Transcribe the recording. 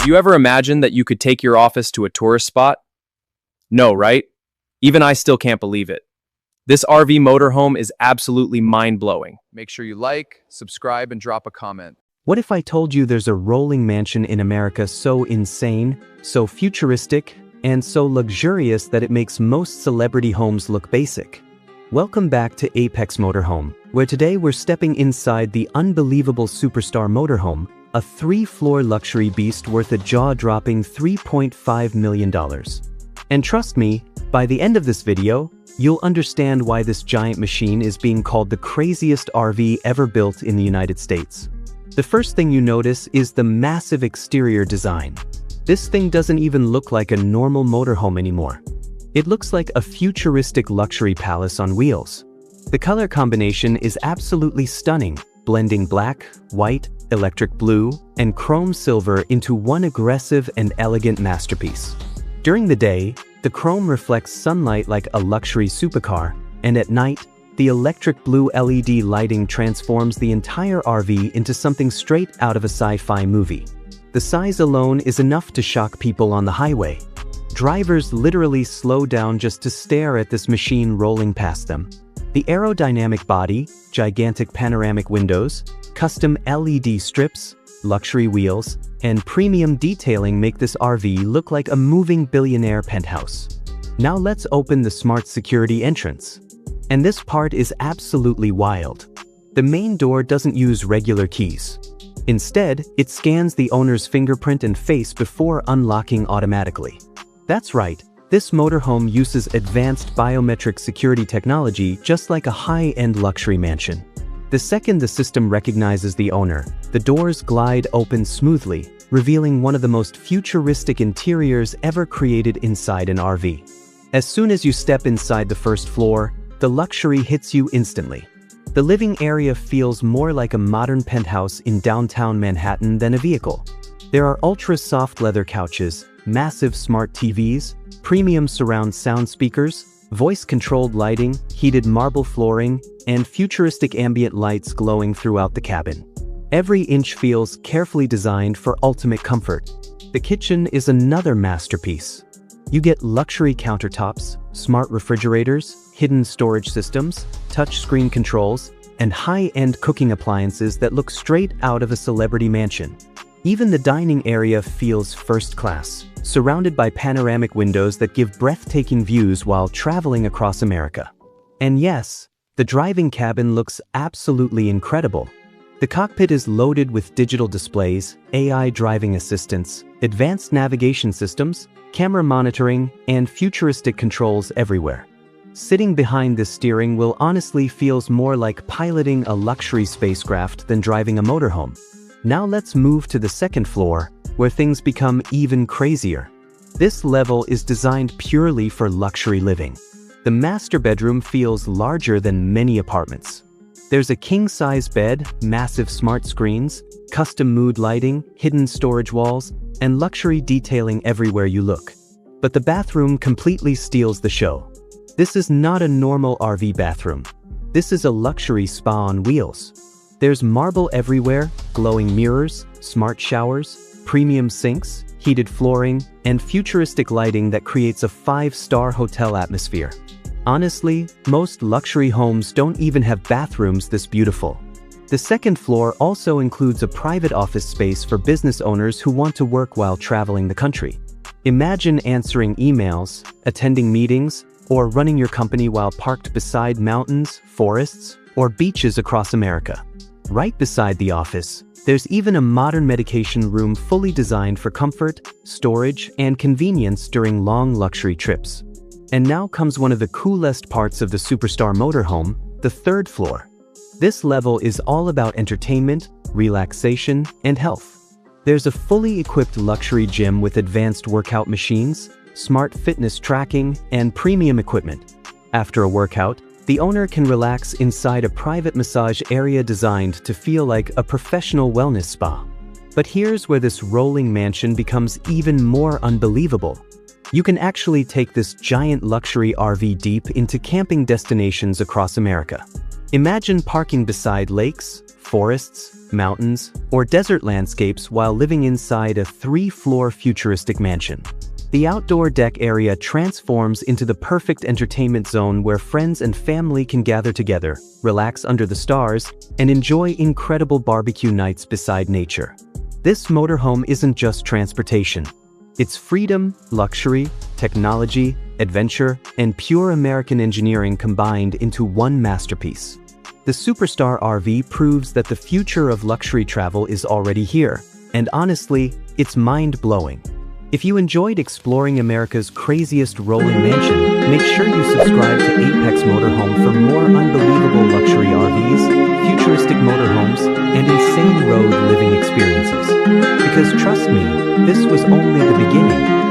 Have you ever imagined that you could take your office to a tourist spot? No, right? Even I still can't believe it. This RV motorhome is absolutely mind-blowing. Make sure you like, subscribe, and drop a comment. What if I told you there's a rolling mansion in America so insane, so futuristic, and so luxurious that it makes most celebrity homes look basic? Welcome back to Apex Motorhome, where today we're stepping inside the unbelievable superstar motorhome, a 3-floor luxury beast worth a jaw-dropping $3.5 million. And trust me, by the end of this video, you'll understand why this giant machine is being called the craziest RV ever built in the United States. The first thing you notice is the massive exterior design. This thing doesn't even look like a normal motorhome anymore. It looks like a futuristic luxury palace on wheels. The color combination is absolutely stunning, blending black, white, electric blue, and chrome silver into one aggressive and elegant masterpiece. During the day, the chrome reflects sunlight like a luxury supercar, and at night, the electric blue LED lighting transforms the entire RV into something straight out of a sci-fi movie. The size alone is enough to shock people on the highway. Drivers literally slow down just to stare at this machine rolling past them. The aerodynamic body, gigantic panoramic windows, custom LED strips, luxury wheels, and premium detailing make this RV look like a moving billionaire penthouse. Now let's open the smart security entrance. And this part is absolutely wild. The main door doesn't use regular keys. Instead, it scans the owner's fingerprint and face before unlocking automatically. That's right, this motorhome uses advanced biometric security technology just like a high-end luxury mansion. The second the system recognizes the owner, the doors glide open smoothly, revealing one of the most futuristic interiors ever created inside an RV. As soon as you step inside the first floor, the luxury hits you instantly. The living area feels more like a modern penthouse in downtown Manhattan than a vehicle. There are ultra-soft leather couches, massive smart TVs, premium surround sound speakers, voice-controlled lighting, heated marble flooring, and futuristic ambient lights glowing throughout the cabin. Every inch feels carefully designed for ultimate comfort. The kitchen is another masterpiece. You get luxury countertops, smart refrigerators, hidden storage systems, touchscreen controls, and high-end cooking appliances that look straight out of a celebrity mansion. Even the dining area feels first class, surrounded by panoramic windows that give breathtaking views while traveling across America. And yes, the driving cabin looks absolutely incredible. The cockpit is loaded with digital displays, AI driving assistants, advanced navigation systems, camera monitoring, and futuristic controls everywhere. Sitting behind this steering wheel honestly feels more like piloting a luxury spacecraft than driving a motorhome. Now let's move to the second floor, where things become even crazier. This level is designed purely for luxury living. The master bedroom feels larger than many apartments. There's a king-size bed, massive smart screens, custom mood lighting, hidden storage walls, and luxury detailing everywhere you look. But the bathroom completely steals the show. This is not a normal RV bathroom. This is a luxury spa on wheels. There's marble everywhere, glowing mirrors, smart showers, premium sinks, heated flooring, and futuristic lighting that creates a 5-star hotel atmosphere. Honestly, most luxury homes don't even have bathrooms this beautiful. The second floor also includes a private office space for business owners who want to work while traveling the country. Imagine answering emails, attending meetings, or running your company while parked beside mountains, forests, or beaches across America. Right beside the office, there's even a modern medication room fully designed for comfort, storage, and convenience during long luxury trips. And now comes one of the coolest parts of the superstar motorhome, the third floor. This level is all about entertainment, relaxation, and health. There's a fully equipped luxury gym with advanced workout machines, smart fitness tracking, and premium equipment. After a workout, the owner can relax inside a private massage area designed to feel like a professional wellness spa. But here's where this rolling mansion becomes even more unbelievable. You can actually take this giant luxury RV deep into camping destinations across America. Imagine parking beside lakes, forests, mountains, or desert landscapes while living inside a 3-floor futuristic mansion. The outdoor deck area transforms into the perfect entertainment zone where friends and family can gather together, relax under the stars, and enjoy incredible barbecue nights beside nature. This motorhome isn't just transportation. It's freedom, luxury, technology, adventure, and pure American engineering combined into one masterpiece. The Superstar RV proves that the future of luxury travel is already here, and honestly, it's mind-blowing. If you enjoyed exploring America's craziest rolling mansion, make sure you subscribe to Apex Motorhome for more unbelievable luxury RVs, futuristic motorhomes, and insane road living experiences. Because trust me, this was only the beginning.